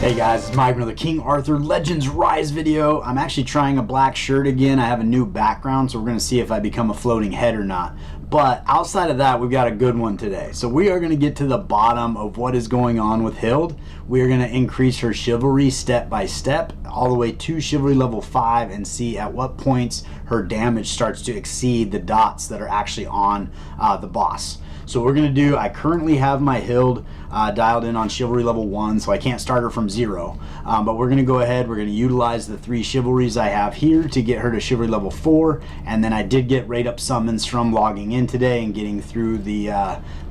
Hey guys, it's Mike with the King Arthur Legends Rise video. I'm actually trying a black shirt again. I have a new background, so we're going to see if I become a floating head or not. But outside of that, we've got a good one today. So we are going to get to the bottom of what is going on with Hild. We are going to increase her chivalry step by step, all the way to chivalry level 5, and see at what points her damage starts to exceed the dots that are actually on the boss. So what we're going to do, I currently have my Hild dialed in on chivalry level 1, so I can't start her from 0. But we're going to go ahead, we're going to utilize the 3 chivalries I have here to get her to chivalry level 4. And then I did get rate up summons from logging in today and getting through the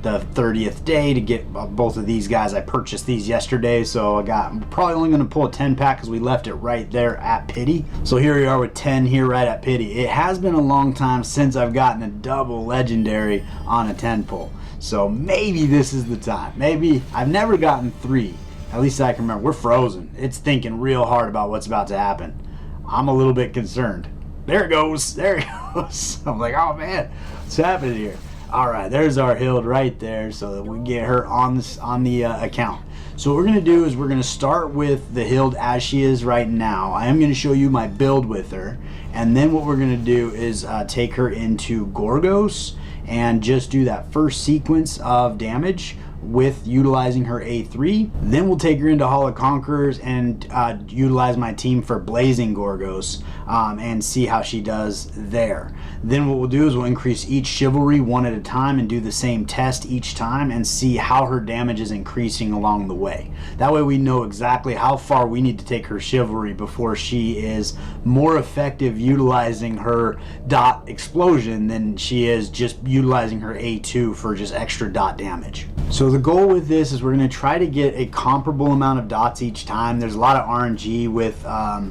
30th day to get both of these guys. I purchased these yesterday, so I'm probably only going to pull a 10 pack because we left it right there at pity. So here we are with 10 here right at pity. It has been a long time since I've gotten a double legendary on a 10 pull. So maybe this is the time. Maybe. I've never gotten 3. At least I can remember. We're frozen. It's thinking real hard about what's about to happen. I'm a little bit concerned. There it goes. There it goes. I'm like, oh man, what's happening here? All right, there's our Hild right there, so that we get her on the account. So what we're going to do is we're going to start with the Hild as she is right now. I am going to show you my build with her, and then what we're going to do is take her into Gorgos and just do that first sequence of damage with utilizing her A3. Then we'll take her into Hall of Conquerors and utilize my team for Blazing Gorgos and see how she does there. Then what we'll do is we'll increase each chivalry one at a time and do the same test each time and see how her damage is increasing along the way. That way we know exactly how far we need to take her chivalry before she is more effective utilizing her dot explosion than she is just utilizing her A2 for just extra dot damage. So the goal with this is we're going to try to get a comparable amount of dots each time. There's a lot of RNG with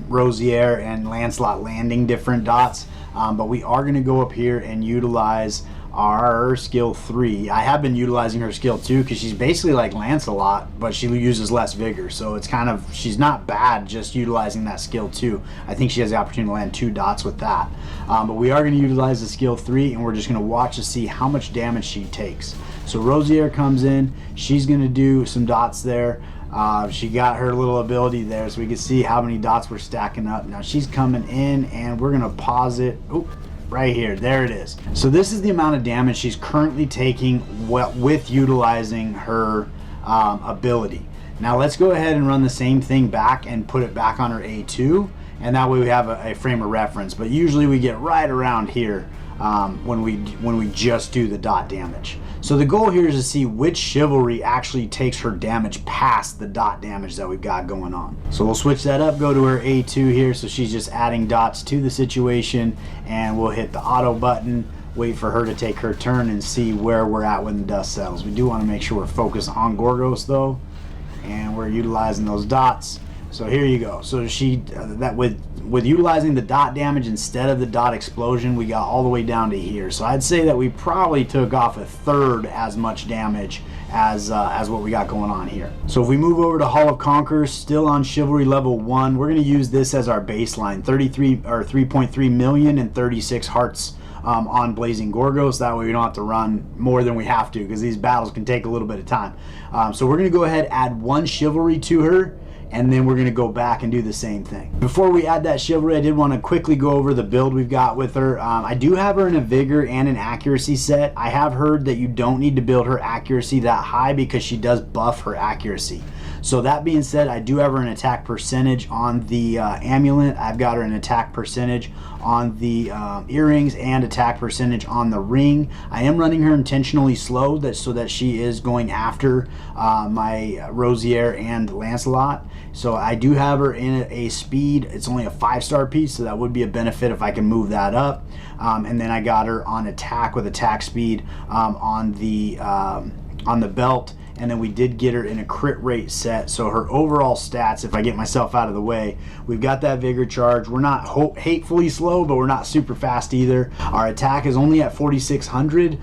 Rosier and Lancelot landing different dots, but we are going to go up here and utilize our skill 3. I have been utilizing her skill 2 because she's basically like Lancelot, but she uses less vigor, so it's kind of, she's not bad just utilizing that skill 2. I think she has the opportunity to land 2 dots with that, but we are going to utilize the skill 3, and we're just going to watch to see how much damage she takes. So Rosier comes in, she's going to do some dots there. She got her little ability there, so we can see how many dots we're stacking up. Now she's coming in, and we're going to pause it. Oop. Right here, there it is. So this is the amount of damage she's currently taking with utilizing her ability. Now let's go ahead and run the same thing back and put it back on her A2, and that way we have a frame of reference. But usually we get right around here when we just do the dot damage. So the goal here is to see which chivalry actually takes her damage past the dot damage that we've got going on. So we'll switch that up, go to her A2 here, so she's just adding dots to the situation, and we'll hit the auto button, wait for her to take her turn, and see where we're at when the dust settles. We do want to make sure we're focused on Gorgos though, and we're utilizing those dots. So here you go. So she with utilizing the dot damage instead of the dot explosion, we got all the way down to here. So I'd say that we probably took off 1/3 as much damage as what we got going on here. So if we move over to Hall of Conquerors, still on chivalry level 1, we're going to use this as our baseline. 3.3 million and 36 hearts on Blazing Gorgos. That way we don't have to run more than we have to, because these battles can take a little bit of time. So we're going to go ahead, add 1 chivalry to her, and then we're going to go back and do the same thing. Before we add that chivalry, I did want to quickly go over the build we've got with her. I do have her in a vigor and an accuracy set. I have heard that you don't need to build her accuracy that high because she does buff her accuracy. So that being said, I do have her an attack percentage on the amulet. I've got her an attack percentage on the earrings and attack percentage on the ring. I am running her intentionally slow so that she is going after my Rosier and Lancelot. So I do have her in a speed. It's only a 5-star piece, so that would be a benefit if I can move that up. And then I got her on attack with attack speed on the belt. And then we did get her in a crit rate set, so her overall stats, if I get myself out of the way, we've got that vigor charge. We're not hatefully slow, but we're not super fast either. Our attack is only at 4,600,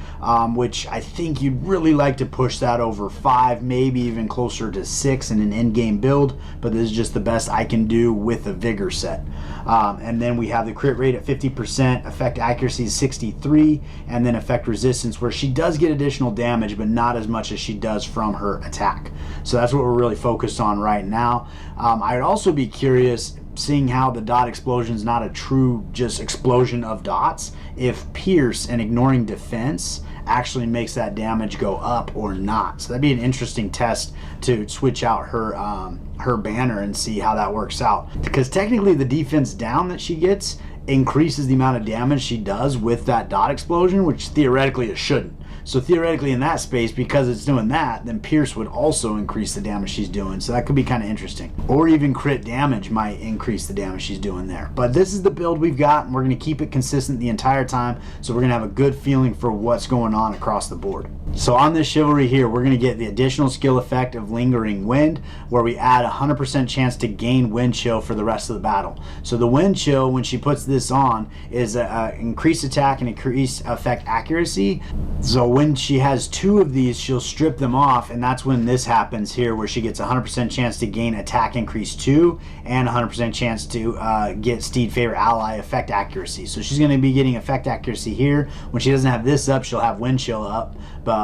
which I think you'd really like to push that over 5, maybe even closer to 6 in an in-game build, but this is just the best I can do with the vigor set. And then we have the crit rate at 50%, effect accuracy is 63, and then effect resistance, where she does get additional damage, but not as much as she does from from her attack. So that's what we're really focused on right now. I'd also be curious, seeing how the dot explosion is not a true just explosion of dots, if pierce and ignoring defense actually makes that damage go up or not. So that'd be an interesting test to switch out her banner and see how that works out, because technically the defense down that she gets increases the amount of damage she does with that dot explosion, which theoretically it shouldn't. So theoretically in that space, because it's doing that, then pierce would also increase the damage she's doing. So that could be kind of interesting. Or even crit damage might increase the damage she's doing there. But this is the build we've got, and we're going to keep it consistent the entire time. So we're going to have a good feeling for what's going on across the board. So on this chivalry here, we're going to get the additional skill effect of Lingering Wind, where we add 100% chance to gain wind chill for the rest of the battle. So the wind chill, when she puts this on, is increased attack and increased effect accuracy. So when she has 2 of these, she'll strip them off, and that's when this happens here, where she gets 100% chance to gain attack increase 2 and 100% chance to get Steed Favor Ally effect accuracy. So she's going to be getting effect accuracy here. When she doesn't have this up, she'll have wind chill up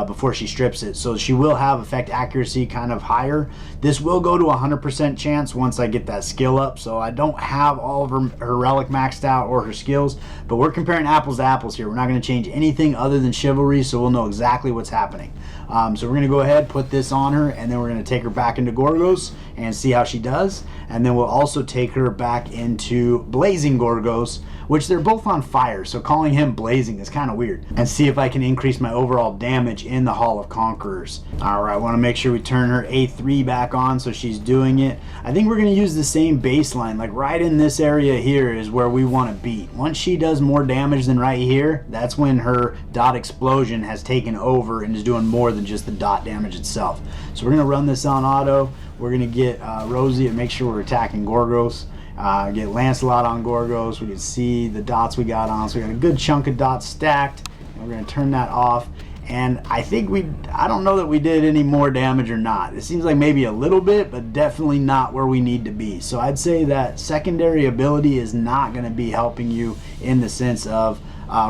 before she strips it. So she will have effect accuracy kind of higher. This will go to 100% chance once I get that skill up. So I don't have all of her relic maxed out or her skills, but we're comparing apples to apples here. We're not going to change anything other than chivalry, so we'll know exactly what's happening. So we're going to go ahead, put this on her, and then we're going to take her back into Gorgos and see how she does. And then we'll also take her back into Blazing Gorgos, which they're both on fire, so calling him Blazing is kind of weird. And see if I can increase my overall damage in the Hall of Conquerors. Alright, I want to make sure we turn her A3 back on so she's doing it. I think we're going to use the same baseline, like right in this area here is where we want to beat. Once she does more damage than right here, that's when her dot explosion has taken over and is doing more than just the dot damage itself. So we're going to run this on auto. We're going to get Rosie and make sure we're attacking Gorgos. Get Lancelot on Gorgos. We can see the dots we got on. So we got a good chunk of dots stacked. And we're going to turn that off. And I think I don't know that we did any more damage or not. It seems like maybe a little bit, but definitely not where we need to be. So I'd say that secondary ability is not going to be helping you in the sense of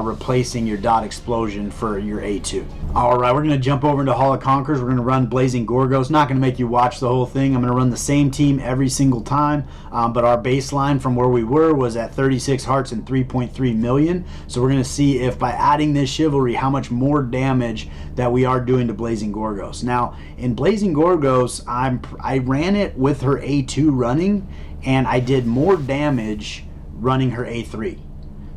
replacing your dot explosion for your A2. Alright, we're going to jump over into Hall of Conquerors. We're going to run Blazing Gorgos. Not going to make you watch the whole thing. I'm going to run the same team every single time, but our baseline from where we were was at 36 hearts and 3.3 million. So we're going to see if by adding this chivalry, how much more damage that we are doing to Blazing Gorgos. Now, in Blazing Gorgos, I ran it with her A2 running, and I did more damage running her A3.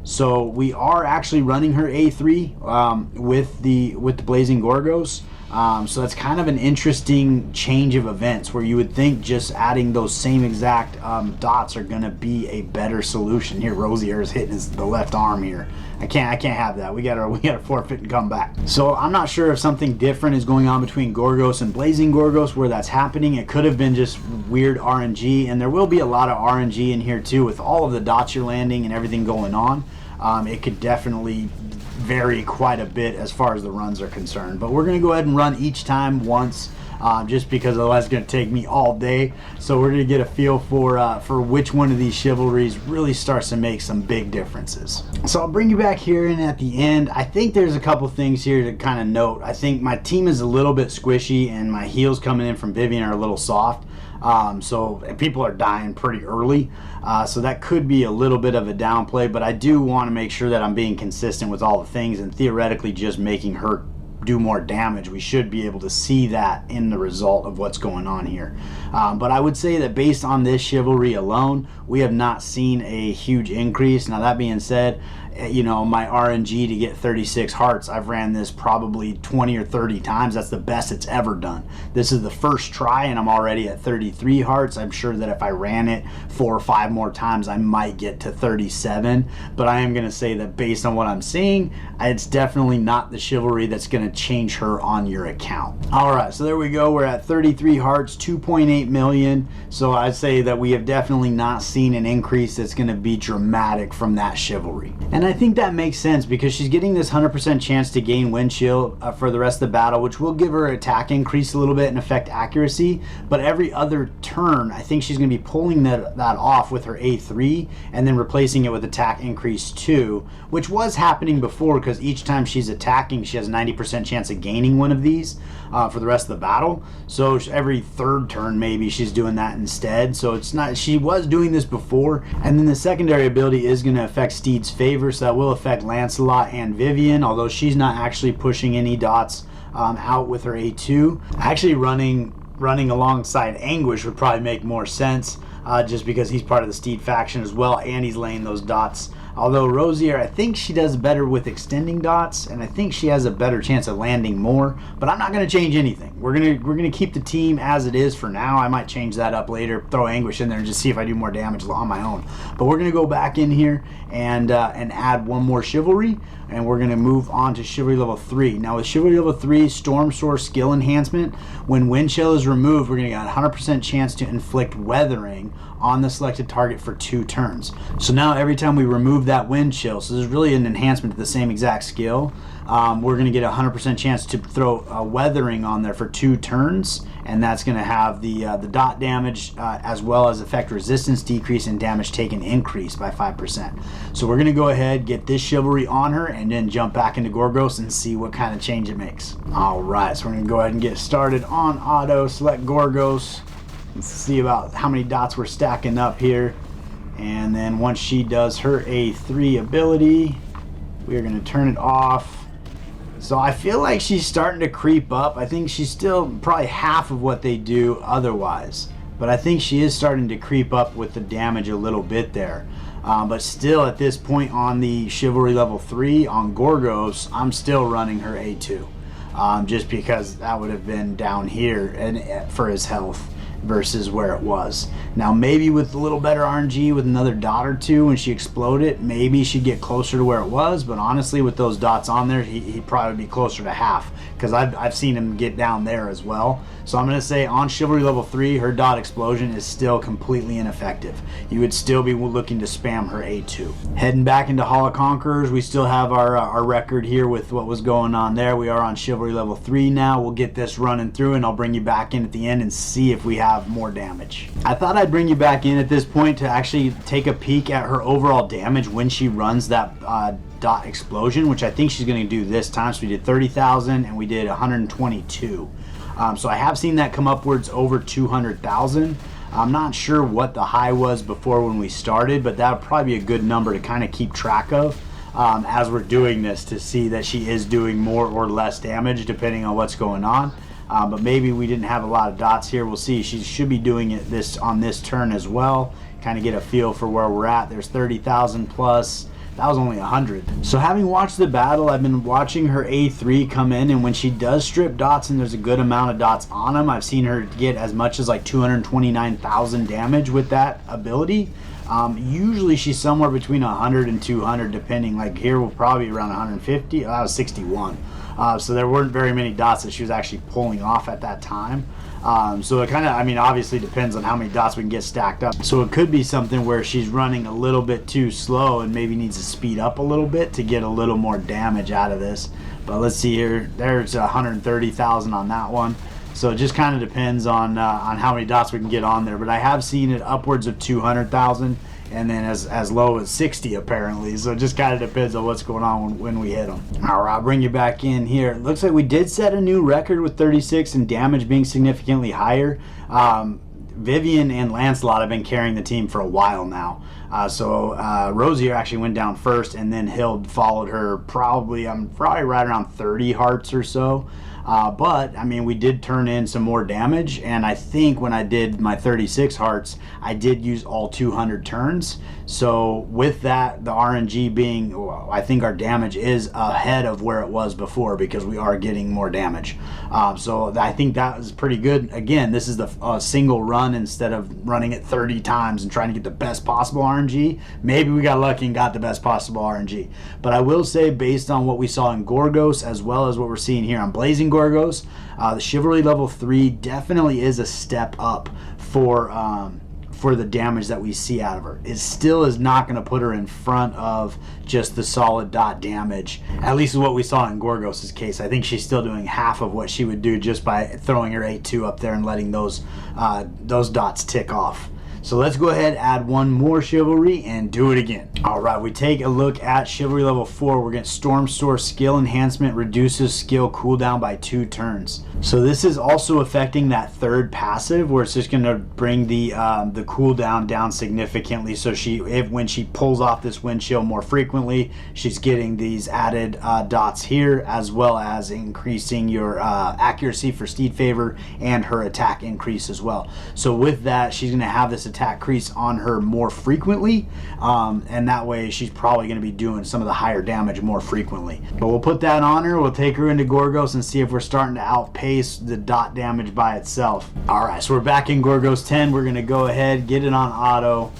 So we are actually running her A3 with the Blazing Gorgos. So that's kind of an interesting change of events, where you would think just adding those same exact dots are going to be a better solution. Here, Rosier is hitting the left arm here. I can't have that. We gotta forfeit and come back. So I'm not sure if something different is going on between Gorgos and Blazing Gorgos where that's happening. It could have been just weird RNG, and there will be a lot of RNG in here too with all of the dots you're landing and everything going on. It could definitely vary quite a bit as far as the runs are concerned, but we're going to go ahead and run each time once, just because otherwise it's going to take me all day. So we're going to get a feel for which one of these chivalries really starts to make some big differences. So I'll bring you back here, and at the end, I think there's a couple things here to kind of note. I think my team is a little bit squishy, and my heals coming in from Vivian are a little soft. So people are dying pretty early, so that could be a little bit of a downplay, but I do want to make sure that I'm being consistent with all the things, and theoretically just making her do more damage. We should be able to see that in the result of what's going on here. But I would say that based on this chivalry alone, we have not seen a huge increase. Now that being said, you know, my RNG to get 36 hearts, I've ran this probably 20 or 30 times. That's the best it's ever done. This is the first try, and I'm already at 33 hearts. I'm sure that if I ran it 4 or 5 more times, I might get to 37. But I am going to say that based on what I'm seeing, it's definitely not the chivalry that's going to change her on your account. All right, so there we go. We're at 33 hearts, 2.8 million. So I'd say that we have definitely not seen seeing an increase that's going to be dramatic from that Chivalry. And I think that makes sense because she's getting this 100% chance to gain wind chill for the rest of the battle, which will give her attack increase a little bit and affect accuracy. But every other turn, I think she's going to be pulling that off with her A3 and then replacing it with attack increase 2, which was happening before because each time she's attacking, she has a 90% chance of gaining one of these for the rest of the battle. So every third turn, maybe she's doing that instead. So it's not, she was doing this before. And then the secondary ability is going to affect Steed's favor, so that will affect Lancelot and Vivian, although she's not actually pushing any dots out with her A2. Actually running alongside Anguish would probably make more sense, just because he's part of the Steed faction as well, and he's laying those dots. Although Rosier, I think she does better with extending dots, and I think she has a better chance of landing more. But I'm not going to change anything. We're gonna keep the team as it is for now. I might change that up later, throw Anguish in there, and just see if I do more damage on my own. But we're gonna go back in here and add one more Chivalry, and we're gonna move on to Chivalry level 3. Now with Chivalry level 3, Storm Source skill enhancement, when wind chill is removed, we're gonna get a 100% chance to inflict weathering on the selected target for 2 turns. So now every time we remove that wind chill, so there's really an enhancement to the same exact skill, we're going to get a 100% chance to throw weathering on there for 2 turns, and that's going to have the dot damage as well as affect resistance decrease and damage taken increase by 5%. So we're going to go ahead, get this Chivalry on her, and then jump back into Gorgos and see what kind of change it makes. Alright, so we're going to go ahead and get started on auto, select Gorgos. Let's see about how many dots we're stacking up here. And then once she does her A3 ability, we are going to turn it off. So I feel like she's starting to creep up. I think she's still probably half of what they do otherwise. But I think she is starting to creep up with the damage a little bit there. But still at this point on the Chivalry level 3 on Gorgos, I'm still running her A2. Just because that would have been down here and for his health versus where it was. Now maybe with a little better RNG with another dot or two when she exploded, maybe she'd get closer to where it was, but honestly with those dots on there, he'd probably be closer to half because I've seen him get down there as well. So I'm going to say on Chivalry level 3, her dot explosion is still completely ineffective. You would still be looking to spam her A2. Heading back into Hall of Conquerors, we still have our record here with what was going on there. We are on Chivalry level 3 now. We'll get this running through and I'll bring you back in at the end and see if we have more damage. I thought I'd bring you back in at this point to actually take a peek at her overall damage when she runs that dot explosion, which I think she's going to do this time. So we did 30,000 and we did 122. So I have seen that come upwards over 200,000. I'm not sure what the high was before when we started, but that would probably be a good number to kind of keep track of as we're doing this, to see that she is doing more or less damage depending on what's going on. But maybe we didn't have a lot of dots here. We'll see. She should be doing it on this turn as well. Kind of get a feel for where we're at. There's 30,000 plus. That was only 100. So having watched the battle, I've been watching her A3 come in, and when she does strip dots and there's a good amount of dots on them, I've seen her get as much as like 229,000 damage with that ability. Usually she's somewhere between 100 and 200 depending. Like here we'll probably be around 150. That was 61. So there weren't very many dots that she was actually pulling off at that time. So it kind of, I mean, obviously depends on how many dots we can get stacked up. So it could be something where she's running a little bit too slow and maybe needs to speed up a little bit to get a little more damage out of this. But let's see here. There's 130,000 on that one. So it just kind of depends on how many dots we can get on there. But I have seen it upwards of 200,000 and then as low as 60 apparently. So it just kind of depends on what's going on when we hit them. All right, I'll bring you back in here. It looks like we did set a new record with 36 and damage being significantly higher. Vivian and Lancelot have been carrying the team for a while now. Rosier actually went down first, and then Hild followed her probably right around 30 hearts or so. But I mean, we did turn in some more damage, and I think when I did my 36 hearts, I did use all 200 turns. So with that, the RNG being, I think our damage is ahead of where it was before because we are getting more damage. So I think that is pretty good. Again, this is the single run instead of running it 30 times and trying to get the best possible RNG. Maybe we got lucky and got the best possible RNG. But I will say, based on what we saw in Gorgos as well as what we're seeing here on Blazing Gorgos, the Chivalry level 3 definitely is a step up for for the damage that we see out of her. It still is not going to put her in front of just the solid dot damage, at least is what we saw in Gorgos's case. I think she's still doing half of what she would do just by throwing her A2 up there and letting those dots tick off. So let's go ahead, add one more Chivalry, and do it again. All right, we take a look at Chivalry level 4. We're getting Storm Source skill enhancement, reduces skill cooldown by 2 turns. So this is also affecting that third passive, where it's just going to bring the cooldown down significantly. So when she pulls off this wind chill more frequently, she's getting these added dots here, as well as increasing your accuracy for Steed Favor and her attack increase as well. So with that, she's going to have this attack crease on her more frequently, and that way she's probably going to be doing some of the higher damage more frequently. But we'll put that on her, we'll take her into Gorgos and see if we're starting to outpace the dot damage by itself. Alright, so we're back in Gorgos 10. We're going to go ahead, get it on auto,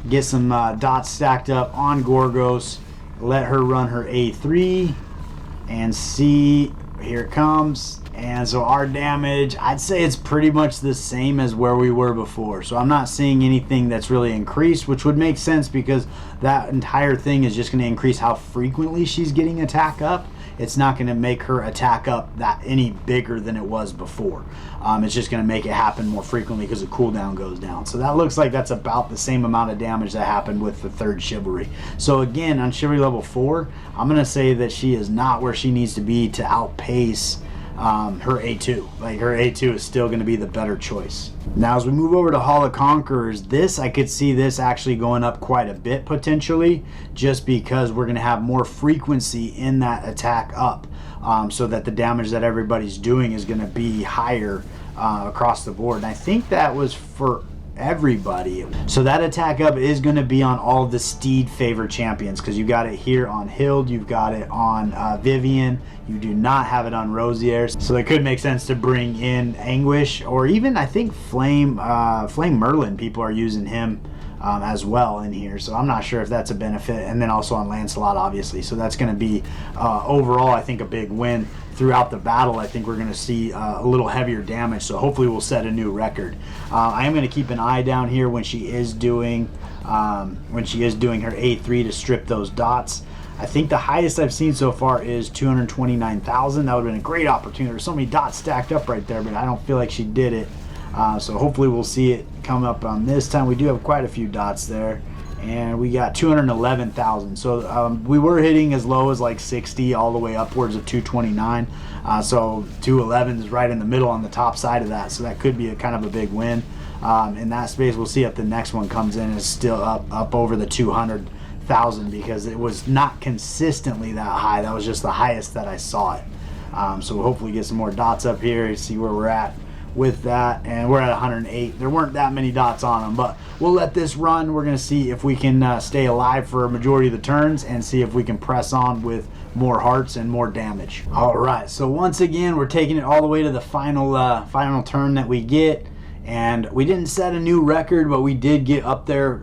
get some dots stacked up on Gorgos, let her run her A3, and see, here it comes. And so our damage, I'd say it's pretty much the same as where we were before. So I'm not seeing anything that's really increased, which would make sense because that entire thing is just going to increase how frequently she's getting attack up. It's not going to make her attack up that any bigger than it was before. It's just going to make it happen more frequently because the cooldown goes down. So that looks like that's about the same amount of damage that happened with the third Chivalry. So again, on Chivalry level 4, I'm going to say that she is not where she needs to be to outpace her A2. Like, her A2 is still going to be the better choice. Now as we move over to Hall of Conquerors, this, I could see this actually going up quite a bit potentially, just because we're going to have more frequency in that attack up, so that the damage that everybody's doing is going to be higher across the board. And I think that was for everybody. So that attack up is going to be on all of the Steed Favor champions, because you got it here on Hild, you've got it on Vivian, you do not have it on Rosier. So it could make sense to bring in Anguish, or even I think Flame Merlin, people are using him as well in here. So I'm not sure if that's a benefit. And then also on Lancelot, obviously. So that's going to be overall, I think, a big win. Throughout the battle, I think we're going to see a little heavier damage, so hopefully we'll set a new record. I am going to keep an eye down here when she is doing her A3 to strip those dots. I think the highest I've seen so far is 229,000. That would have been a great opportunity. There's so many dots stacked up right there, but I don't feel like she did it. So hopefully we'll see it come up on this time. We do have quite a few dots there. And we got 211,000. So we were hitting as low as like 60 all the way upwards of 229. So 211 is right in the middle on the top side of that. So that could be a kind of a big win. In that space, we'll see if the next one comes in and is still up over the 200,000, because it was not consistently that high. That was just the highest that I saw it. So we'll hopefully get some more dots up here, see where we're at with that, and we're at 108. There weren't that many dots on them, but we'll let this run. We're going to see if we can stay alive for a majority of the turns and see if we can press on with more hearts and more damage. All right, so once again, we're taking it all the way to the final turn that we get, and we didn't set a new record, but we did get up there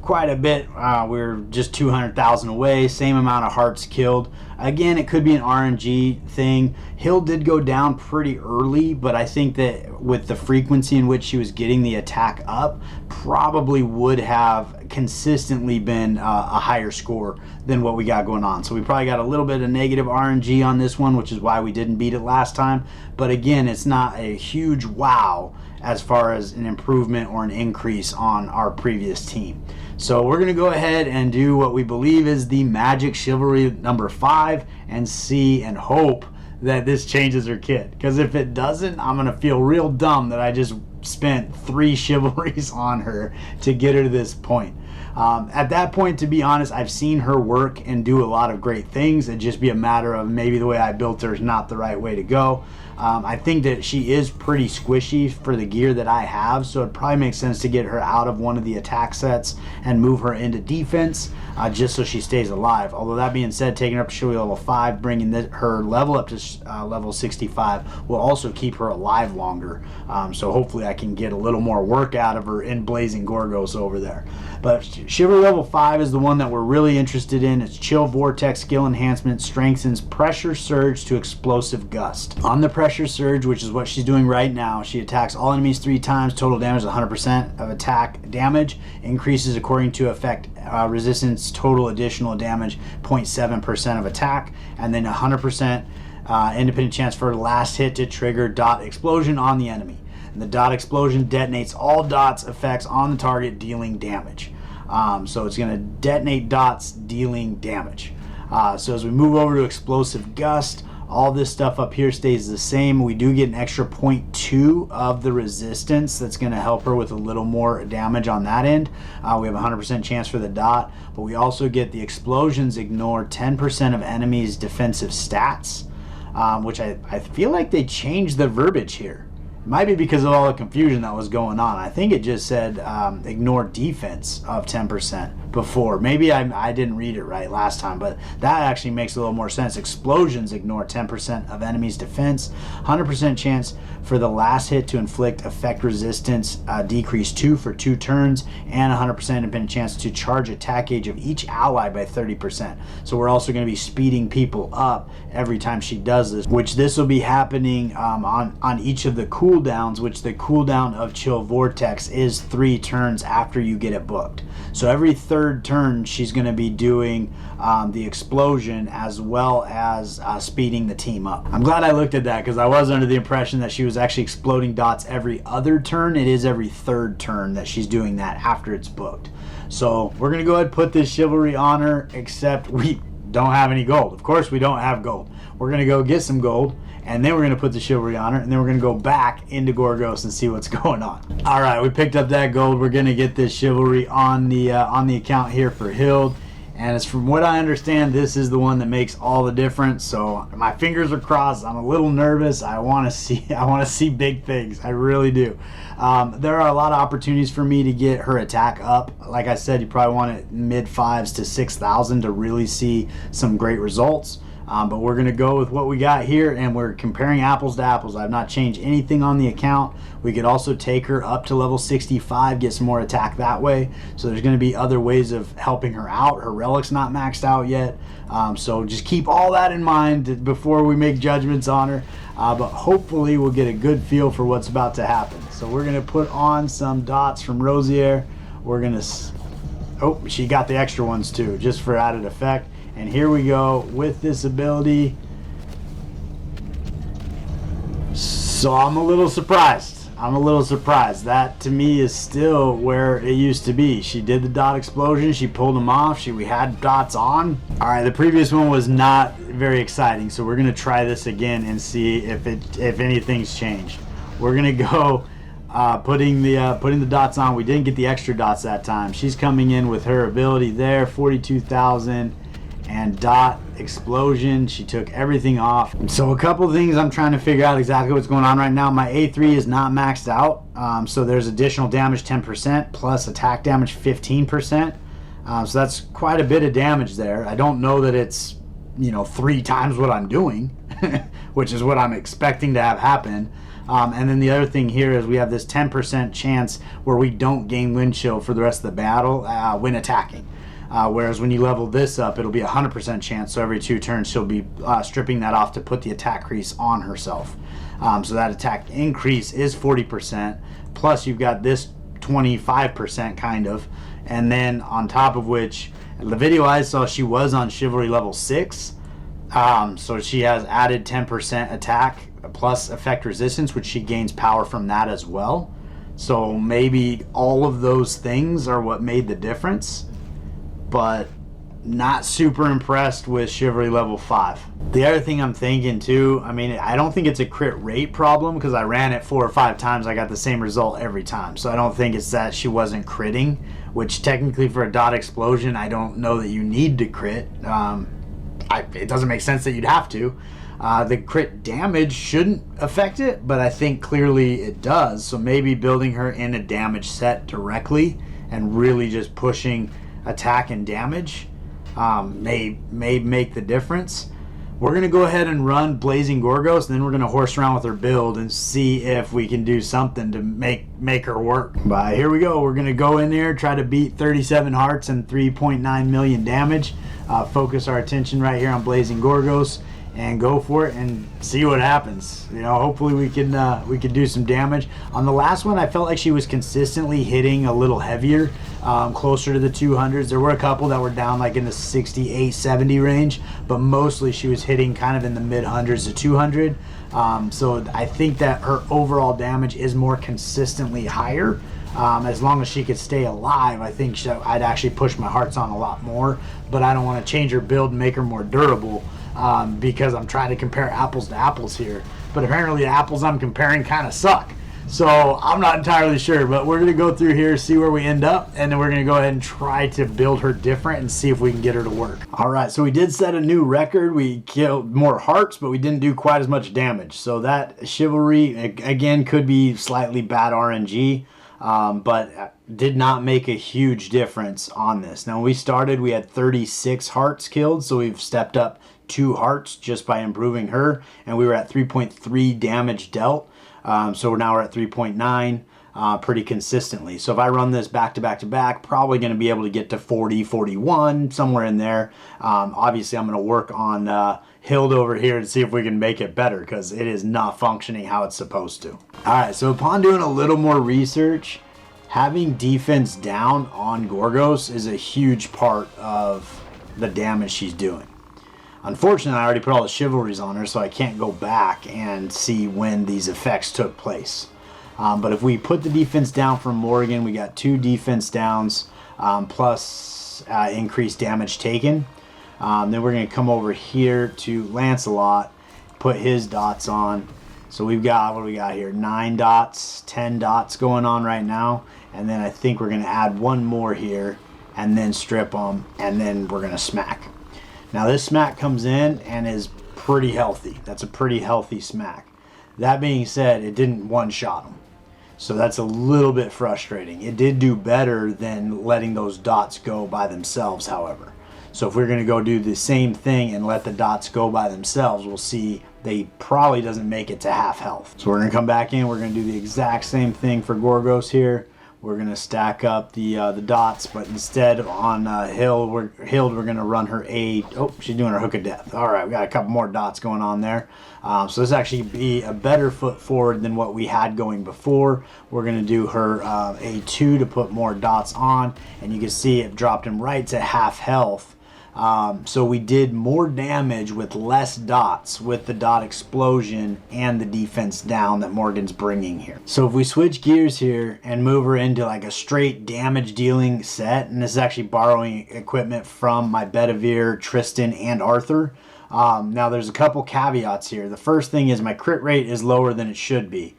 quite a bit. We're just 200,000 away, same amount of hearts killed. Again, it could be an RNG thing. Hild did go down pretty early, but I think that with the frequency in which she was getting the attack up, probably would have consistently been a higher score than what we got going on. So we probably got a little bit of negative RNG on this one, which is why we didn't beat it last time. But again, it's not a huge wow as far as an improvement or an increase on our previous team. So we're going to go ahead and do what we believe is the Magic Chivalry number 5 and see and hope that this changes her kit. Because if it doesn't, I'm going to feel real dumb that I just spent 3 Chivalries on her to get her to this point. At that point, to be honest, I've seen her work and do a lot of great things. It'd just be a matter of maybe the way I built her is not the right way to go. I think that she is pretty squishy for the gear that I have, so it probably makes sense to get her out of one of the attack sets and move her into defense, just so she stays alive. Although that being said, taking her up to Chivalry level 5, bringing her level up to level 65 will also keep her alive longer. So hopefully I can get a little more work out of her in Blazing Gorgos over there. But Chivalry level 5 is the one that we're really interested in. It's Chill Vortex skill enhancement, strengthens Pressure Surge to Explosive Gust. On the pressure surge, which is what she's doing right now. She attacks all enemies 3 times, total damage 100% of attack damage, increases according to effect resistance, total additional damage 0.7% of attack, and then 100% independent chance for last hit to trigger dot explosion on the enemy. And the dot explosion detonates all dots effects on the target, dealing damage. So it's going to detonate dots, dealing damage. So as we move over to explosive gust, all this stuff up here stays the same. We do get an extra 0.2 of the resistance that's going to help her with a little more damage on that end. We have a 100% chance for the dot, but we also get the explosions ignore 10% of enemies' defensive stats, which I feel like they changed the verbiage here. It might be because of all the confusion that was going on. I think it just said ignore defense of 10% before. Maybe I didn't read it right last time, but that actually makes a little more sense. Explosions ignore 10% of enemy's defense. 100% chance for the last hit to inflict effect resistance decrease 2 for 2 turns, and 100% independent chance to charge attack gauge of each ally by 30%. So we're also going to be speeding people up every time she does this, which this will be happening on each of the cooldowns, which the cooldown of Chill Vortex is 3 turns after you get it booked. So every third turn she's going to be doing the explosion as well as speeding the team up. I'm glad I looked at that because I was under the impression that she was actually exploding dots every other turn. It is every third turn that she's doing that after it's booked. So we're going to go ahead and put this chivalry on her, except we don't have any gold. Of course we don't have gold. We're going to go get some gold, and then we're going to put the chivalry on her, and then we're going to go back into Gorgos and see what's going on. All right, we picked up that gold. We're going to get this chivalry on the account here for Hild, and it's from what I understand, this is the one that makes all the difference. So my fingers are crossed. I'm a little nervous. I want to see big things. I really do. There are a lot of opportunities for me to get her attack up. Like I said, you probably want it mid 5s to 6,000 to really see some great results. But we're going to go with what we got here, and we're comparing apples to apples. I've not changed anything on the account. We could also take her up to level 65, get some more attack that way. So there's going to be other ways of helping her out. Her relic's not maxed out yet. So just keep all that in mind before we make judgments on her. But hopefully we'll get a good feel for what's about to happen. So we're going to put on some dots from Rosier. We're going to... Oh, she got the extra ones too, just for added effect. And here we go with this ability. So I'm a little surprised. That to me is still where it used to be. She did the dot explosion. She pulled them off. We had dots on. All right, the previous one was not very exciting. So we're gonna try this again and see if anything's changed. We're gonna go putting the dots on. We didn't get the extra dots that time. She's coming in with her ability there, 42,000. And dot explosion, she took everything off. So a couple of things I'm trying to figure out exactly what's going on right now. My A3 is not maxed out, so there's additional damage 10% plus attack damage 15%. So that's quite a bit of damage there. I don't know that it's 3 times what I'm doing, which is what I'm expecting to have happen. And then the other thing here is we have this 10% chance where we don't gain wind chill for the rest of the battle when attacking. Whereas when you level this up, it'll be 100% chance. So every 2 turns, she'll be stripping that off to put the attack increase on herself. So that attack increase is 40%. Plus you've got this 25% kind of. And then on top of which, the video I saw, she was on Chivalry level 6. So she has added 10% attack plus effect resistance, which she gains power from that as well. So maybe all of those things are what made the difference. But not super impressed with Chivalry level 5. The other thing I'm thinking too, I don't think it's a crit rate problem because I ran it 4 or 5 times. I got the same result every time. So I don't think it's that she wasn't critting, which technically for a dot explosion, I don't know that you need to crit. It doesn't make sense that you'd have to. The crit damage shouldn't affect it, but I think clearly it does. So maybe building her in a damage set directly and really just pushing attack and damage may make the difference. We're gonna go ahead and run Blazing Gorgos, and then we're gonna horse around with her build and see if we can do something to make her work. But here we go. We're gonna go in there, try to beat 37 hearts and 3.9 million damage. Focus our attention right here on Blazing Gorgos, and go for it and see what happens. You know, hopefully we can do some damage. On the last one, I felt like she was consistently hitting a little heavier, closer to the 200s. There were a couple that were down like in the 68, 70 range, but mostly she was hitting kind of in the mid hundreds to 200. So I think that her overall damage is more consistently higher. As long as she could stay alive, I think I'd actually push my hearts on a lot more, but I don't want to change her build and make her more durable, because I'm trying to compare apples to apples here. But apparently the apples I'm comparing kind of suck. So I'm not entirely sure, but we're going to go through here, see where we end up, and then we're going to go ahead and try to build her different and see if we can get her to work. All right, so we did set a new record. We killed more hearts, but we didn't do quite as much damage. So that Chivalry, again, could be slightly bad RNG, but did not make a huge difference on this. Now, when we started, we had 36 hearts killed, so we've stepped up 2 hearts just by improving her, and we were at 3.3 damage dealt. So now we're at 3.9 pretty consistently. So if I run this back to back to back, probably going to be able to get to 40, 41, somewhere in there. Obviously, I'm going to work on Hild over here and see if we can make it better, because it is not functioning how it's supposed to. All right, so upon doing a little more research, having defense down on Gorgos is a huge part of the damage she's doing. Unfortunately, I already put all the Chivalries on her, so I can't go back and see when these effects took place. But if we put the defense down from Morgan, we got 2 defense downs, plus increased damage taken. Then we're going to come over here to Lancelot, put his dots on. So we've got, what do we got here? 9 dots, 10 dots going on right now. And then I think we're going to add 1 more here, and then strip them, and then we're going to smack. Now this smack comes in and is pretty healthy. That's a pretty healthy smack. That being said, it didn't one-shot him. So that's a little bit frustrating. It did do better than letting those dots go by themselves, however. So if we're going to go do the same thing and let the dots go by themselves, we'll see they probably doesn't make it to half health. So we're going to come back in. We're going to do the exact same thing for Gorgos here. We're going to stack up the dots, but instead on Hild, we're going to run her oh, she's doing her Hook of Death. All right, we got a couple more dots going on there. So this actually be a better foot forward than what we had going before. We're going to do her A2 to put more dots on, and you can see it dropped him right to half health. So we did more damage with less dots with the dot explosion and the defense down that Morgan's bringing here. So if we switch gears here and move her into like a straight damage dealing set, and this is actually borrowing equipment from my Bedivere, Tristan, and Arthur. Now there's a couple caveats here. The first thing is my crit rate is lower than it should be.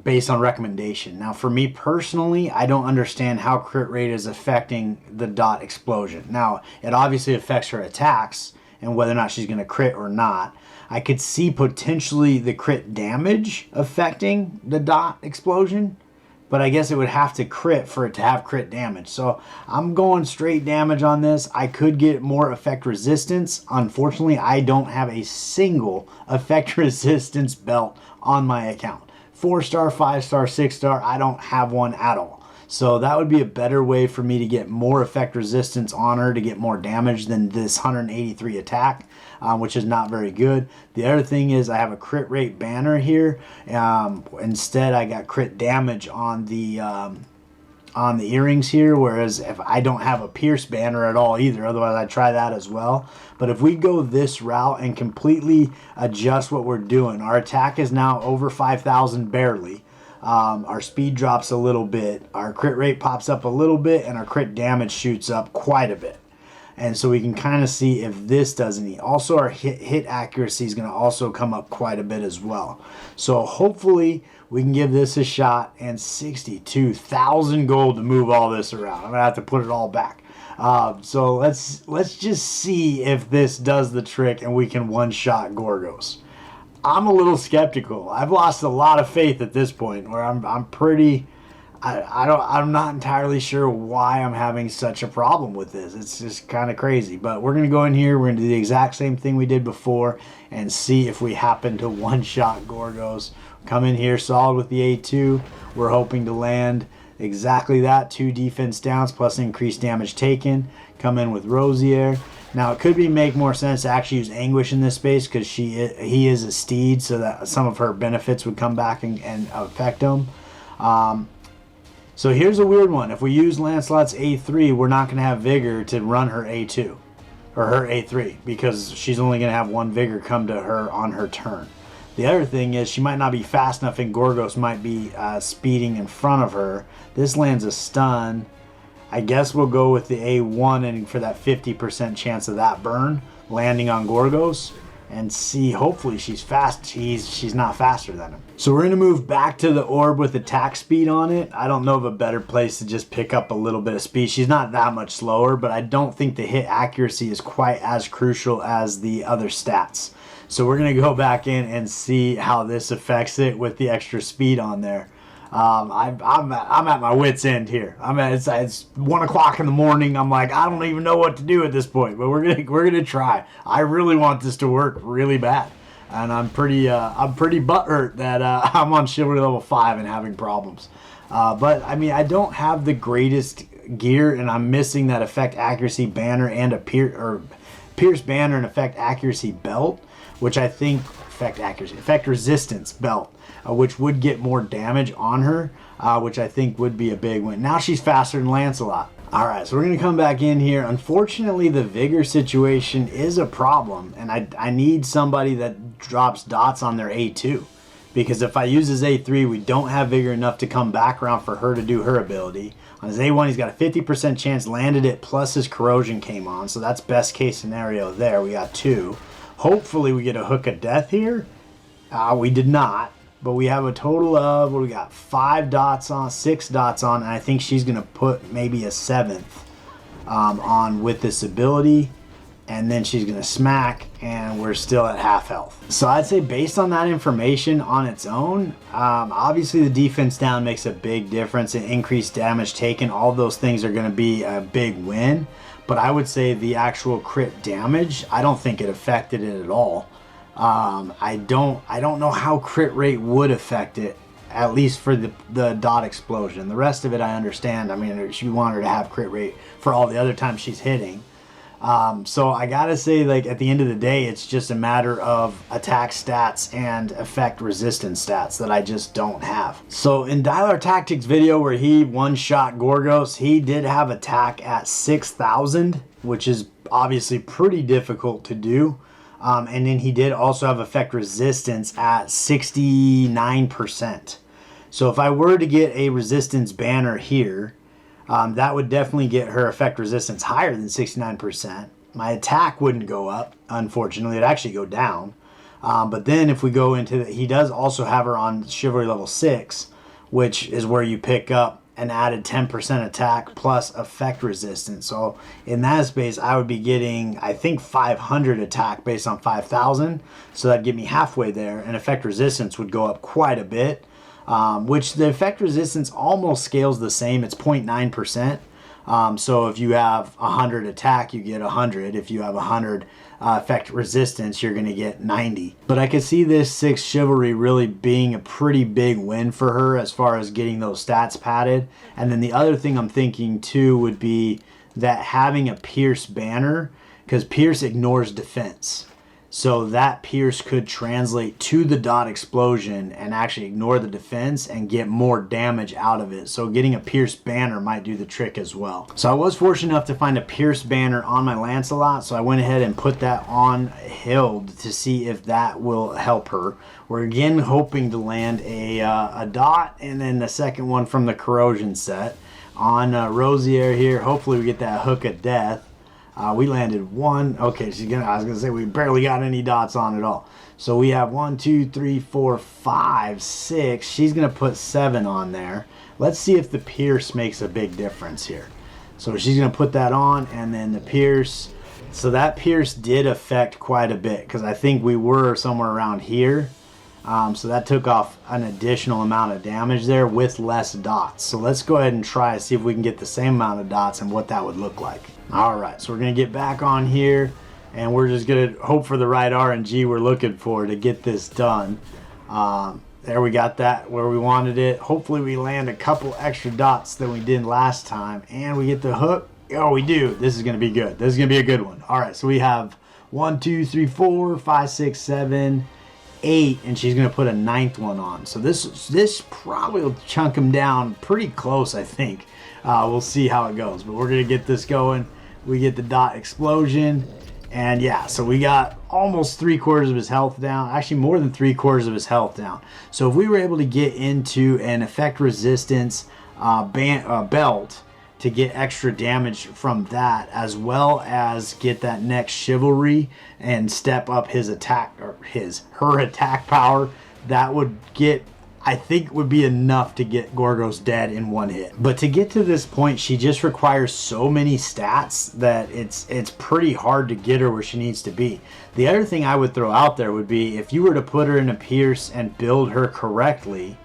Based on recommendation. Now for me personally, I don't understand how crit rate is affecting the dot explosion. Now it obviously affects her attacks and whether or not she's going to crit or not. I could see potentially the crit damage affecting the dot explosion, but I guess it would have to crit for it to have crit damage. So I'm going straight damage on this. I could get more effect resistance. Unfortunately, I don't have a single effect resistance belt on my account. 4-star, 5-star, 6-star, I don't have one at all. So that would be a better way for me to get more effect resistance on her to get more damage than this 183 attack, which is not very good. The other thing is I have a crit rate banner here. Instead, I got crit damage on the earrings here, whereas if I don't have a pierce banner at all either, otherwise I'd try that as well. But if we go this route and completely adjust what we're doing, our attack is now over 5,000 barely. Our speed drops a little bit, our crit rate pops up a little bit, and our crit damage shoots up quite a bit. And so we can kind of see if this does any. Also, our hit accuracy is going to also come up quite a bit as well. So hopefully we can give this a shot, and 62,000 gold to move all this around. I'm going to have to put it all back. So let's just see if this does the trick and we can one-shot Gorgos. I'm a little skeptical. I've lost a lot of faith at this point, where I'm pretty... I'm not entirely sure why I'm having such a problem with this. It's just kind of crazy. But we're going to go in here. We're going to do the exact same thing we did before and see if we happen to one-shot Gorgos. Come in here solid with the A2. We're hoping to land Exactly that. 2 defense downs plus increased damage taken. Come in with Rosier. Now it could make more sense to actually use Anguish in this space because he is a steed, so that some of her benefits would come back and affect him. So here's a weird one. If we use Lancelot's A3, we're not going to have Vigor to run her A2 or her A3 because she's only going to have 1 Vigor come to her on her turn. The other thing is she might not be fast enough and Gorgos might be speeding in front of her. This lands a stun. I guess we'll go with the A1 and for that 50% chance of that burn landing on Gorgos and see. Hopefully she's fast. She's not faster than him. So we're going to move back to the orb with attack speed on it. I don't know of a better place to just pick up a little bit of speed. She's not that much slower, but I don't think the hit accuracy is quite as crucial as the other stats. So we're going to go back in and see how this affects it with the extra speed on there. I'm at my wit's end here. It's 1 o'clock in the morning. I'm like, I don't even know what to do at this point, but we're gonna try. I really want this to work really bad, and I'm pretty butthurt that I'm on Chivalry level 5 and having problems. But I mean, I don't have the greatest gear, and I'm missing that effect accuracy banner and a pierce banner and effect accuracy belt, which I think effect resistance belt. Which would get more damage on her, which I think would be a big win. Now she's faster than Lancelot. All right, so we're going to come back in here. Unfortunately, the Vigor situation is a problem, and I need somebody that drops dots on their A2. Because if I use his A3, we don't have Vigor enough to come back around for her to do her ability. On his A1, he's got a 50% chance, landed it, plus his corrosion came on, so that's best case scenario there. We got 2. Hopefully we get a Hook of Death here. We did not. But we have a total of, what do we got, 5 dots on, 6 dots on, and I think she's going to put maybe a 7th on with this ability, and then she's going to smack, and we're still at half health. So I'd say based on that information on its own, obviously the defense down makes a big difference, and increased damage taken, all those things are going to be a big win, but I would say the actual crit damage, I don't think it affected it at all. I don't know how crit rate would affect it, at least for the dot explosion. The rest of it I understand. I mean, you want her to have crit rate for all the other times she's hitting. So I gotta say, like, at the end of the day, it's just a matter of attack stats and effect resistance stats that I just don't have. So in Dialar Tactics video where he one-shot Gorgos, he did have attack at 6,000, which is obviously pretty difficult to do. And then he did also have effect resistance at 69%. So if I were to get a resistance banner here, that would definitely get her effect resistance higher than 69%. My attack wouldn't go up, unfortunately. It'd actually go down. But then if we go into he does also have her on Chivalry level 6, which is where you pick up an added 10% attack plus effect resistance. So in that space, I would be getting, I think, 500 attack based on 5,000. So that'd get me halfway there, and effect resistance would go up quite a bit, which the effect resistance almost scales the same. It's 0.9%. So if you have 100 attack, you get 100. If you have 100 effect resistance, you're going to get 90. But I could see this 6 Chivalry really being a pretty big win for her as far as getting those stats padded. And then the other thing I'm thinking too would be that having a Pierce banner, because Pierce ignores defense. So that Pierce could translate to the dot explosion and actually ignore the defense and get more damage out of it. So getting a Pierce banner might do the trick as well. So I was fortunate enough to find a Pierce banner on my Lancelot, so I went ahead and put that on Hild to see if that will help her. We're again hoping to land a dot and then the second one from the corrosion set on Rosier here. Hopefully we get that Hook of Death. We landed 1. Okay, I was gonna say we barely got any dots on at all. So we have 1, 2, 3, 4, 5, 6. She's gonna put 7 on there. Let's see if the Pierce makes a big difference here. So she's gonna put that on, and then the Pierce. So that Pierce did affect quite a bit because I think we were somewhere around here. So that took off an additional amount of damage there with less dots. So let's go ahead and try to see if we can get the same amount of dots and what that would look like. All right, so we're going to get back on here, and we're just going to hope for the right RNG we're looking for to get this done. There, we got that where we wanted it. Hopefully we land a couple extra dots than we did last time. And we get the hook. Oh, we do. This is going to be good. This is going to be a good one. All right, so we have 1, 2, 3, 4, 5, 6, 7, 8. And she's going to put a 9th one on. So this probably will chunk them down pretty close, I think. We'll see how it goes. But we're going to get this going. We get the dot explosion. And yeah, so we got almost 3/4 of his health down. Actually, more than 3/4 of his health down. So if we were able to get into an effect resistance belt to get extra damage from that, as well as get that next chivalry and step up his attack, or her attack power, that would get, I think, would be enough to get Gorgos dead in one hit. But to get to this point, she just requires so many stats that it's pretty hard to get her where she needs to be. The other thing I would throw out there would be, if you were to put her in a Pierce and build her correctly,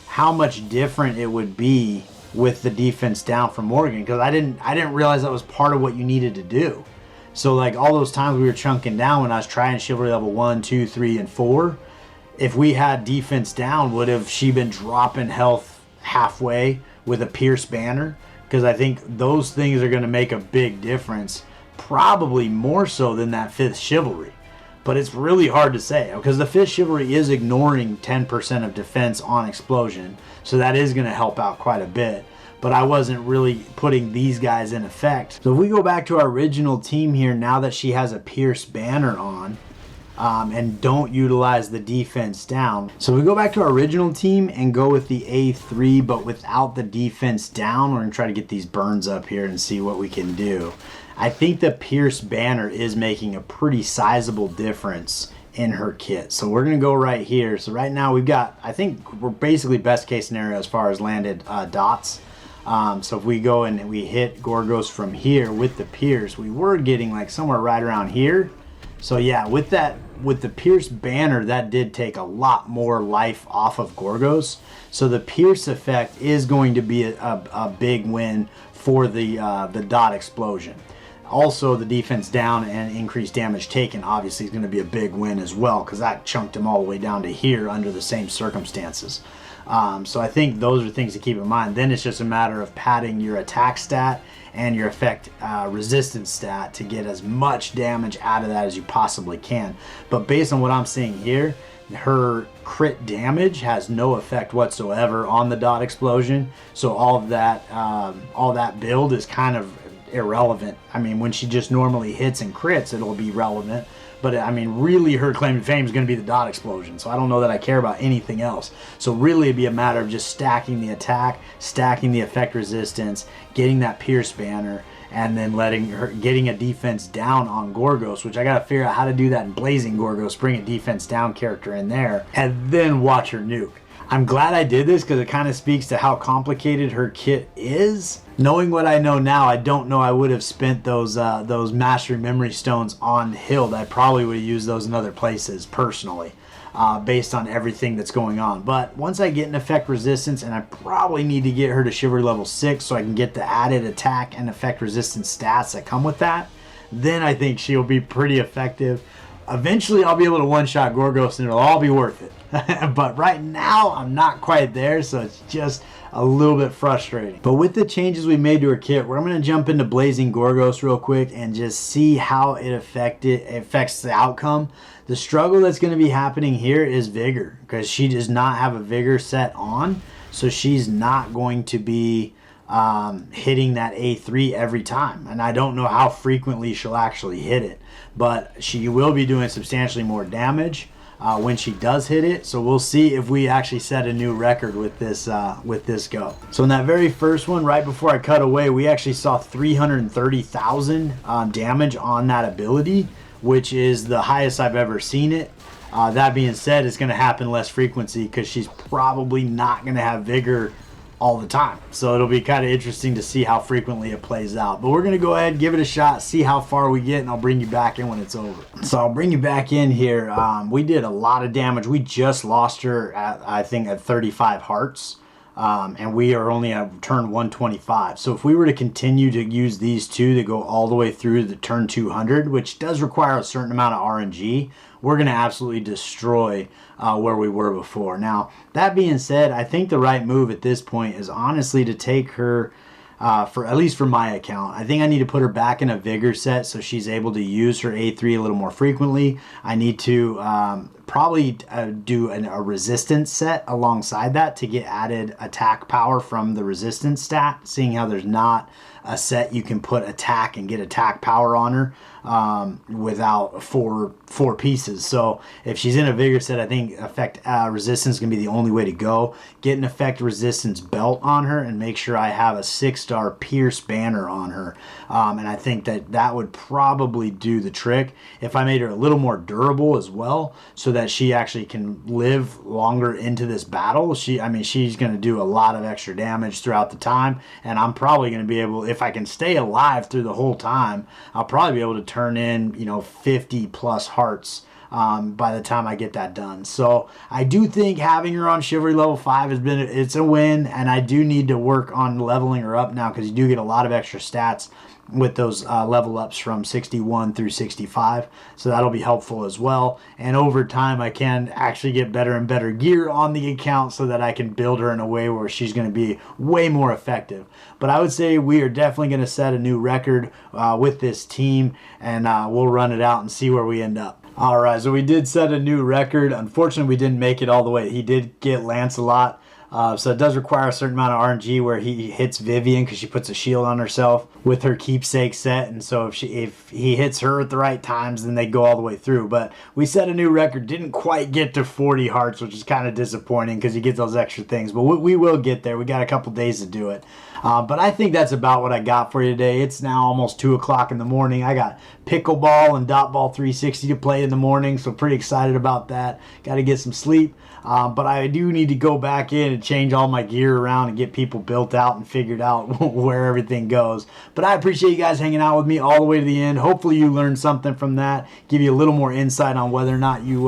how much different it would be with the defense down from Morgan, because I didn't realize that was part of what you needed to do. So like all those times we were chunking down when I was trying chivalry level 1, 2, 3, and 4, if we had defense down, would have she been dropping health halfway with a Pierce banner? Because I think those things are going to make a big difference, probably more so than that 5th chivalry. But it's really hard to say, because the 5th chivalry is ignoring 10% of defense on explosion, so that is going to help out quite a bit. But I wasn't really putting these guys in effect. So if we go back to our original team here, now that she has a Pierce banner on, and don't utilize the defense down. So we go back to our original team and go with the A3, but without the defense down. We're going to try to get these burns up here and see what we can do. I think the Pierce banner is making a pretty sizable difference in her kit. So we're going to go right here. So right now we've got, I think we're basically best case scenario as far as landed dots. So if we go and we hit Gorgos from here with the Pierce, we were getting like somewhere right around here. So yeah, with the Pierce banner, that did take a lot more life off of Gorgos. So the Pierce effect is going to be a big win for the dot explosion. Also, the defense down and increased damage taken obviously is going to be a big win as well, because that chunked him all the way down to here under the same circumstances. So I think those are things to keep in mind. Then it's just a matter of padding your attack stat and your effect resistance stat to get as much damage out of that as you possibly can. But based on what I'm seeing here, her crit damage has no effect whatsoever on the dot explosion. So all that build is kind of irrelevant. I mean, when she just normally hits and crits, it'll be relevant. But I mean, really her claim to fame is going to be the dot explosion. So I don't know that I care about anything else. So really it'd be a matter of just stacking the attack, stacking the effect resistance, getting that Pierce banner, and then getting a defense down on Gorgos, which I got to figure out how to do that in Blazing Gorgos, bring a defense down character in there, and then watch her nuke. I'm glad I did this because it kind of speaks to how complicated her kit is. Knowing what I know now, I don't know I would have spent those Mastery Memory Stones on Hild. I probably would have used those in other places personally, based on everything that's going on. But once I get an effect resistance, and I probably need to get her to Chivalry level 6 so I can get the added attack and effect resistance stats that come with that, then I think she'll be pretty effective. Eventually I'll be able to one-shot Gorgos and it'll all be worth it. But right now I'm not quite there, so it's just a little bit frustrating. But with the changes we made to her kit, we're going to jump into Blazing Gorgos real quick and just see how it affects the outcome. The struggle that's going to be happening here is Vigor, because she does not have a Vigor set on, so she's not going to be hitting that A3 every time. And I don't know how frequently she'll actually hit it, but she will be doing substantially more damage when she does hit it. So we'll see if we actually set a new record with this go. So in that very first one, right before I cut away, we actually saw 330,000 damage on that ability, which is the highest I've ever seen it. That being said, it's going to happen less frequency because she's probably not going to have Vigor all the time. So it'll be kind of interesting to see how frequently it plays out. But we're going to go ahead, give it a shot, see how far we get, and I'll bring you back in when it's over. So I'll bring you back in here. We did a lot of damage. We just lost her at, I think, at 35 hearts. and we are only at turn 125. So if we were to continue to use these two to go all the way through the turn 200, which does require a certain amount of RNG, we're going to absolutely destroy where we were before. Now, that being said, I think the right move at this point is honestly to take her, for at least for my account, I think I need to put her back in a vigor set so she's able to use her A3 a little more frequently. I need to probably do a resistance set alongside that to get added attack power from the resistance stat, seeing how there's not a set you can put attack and get attack power on her without four pieces. So if she's in a vigor set, I think effect resistance is going to be the only way to go. Get an effect resistance belt on her and make sure I have a 6-star pierce banner on her. And I think that would probably do the trick if I made her a little more durable as well, so that she actually can live longer into this battle. She's going to do a lot of extra damage throughout the time, and I'm probably going to be able, if I can stay alive through the whole time, I'll probably be able to turn in 50 plus hearts by the time I get that done. So I do think having her on Chivalry level 5 it's a win, and I do need to work on leveling her up now, because you do get a lot of extra stats with those level ups from 61 through 65, so that'll be helpful as well. And over time I can actually get better and better gear on the account so that I can build her in a way where she's going to be way more effective. But I would say we are definitely going to set a new record with this team, and we'll run it out and see where we end up. Alright, so we did set a new record. Unfortunately, we didn't make it all the way. He did get Lancelot. So it does require a certain amount of RNG where he hits Vivian, because she puts a shield on herself with her keepsake set, and so if he hits her at the right times, then they go all the way through. But we set a new record, didn't quite get to 40 hearts, which is kind of disappointing because you get those extra things, but we will get there. We got a couple days to do it. But I think that's about what I got for you today. It's now almost 2 o'clock in the morning. I got pickleball and dot ball 360 to play in the morning, so pretty excited about that. Got to get some sleep. But I do need to go back in and change all my gear around and get people built out and figured out where everything goes. But I appreciate you guys hanging out with me all the way to the end. Hopefully you learned something from that, give you a little more insight on whether or not you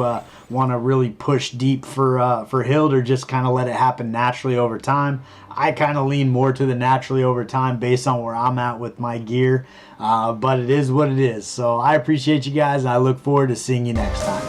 want to really push deep for Hild, or just kind of let it happen naturally over time. I kind of lean more to the naturally over time based on where I'm at with my gear. But it is what it is. So I appreciate you guys, and I look forward to seeing you next time.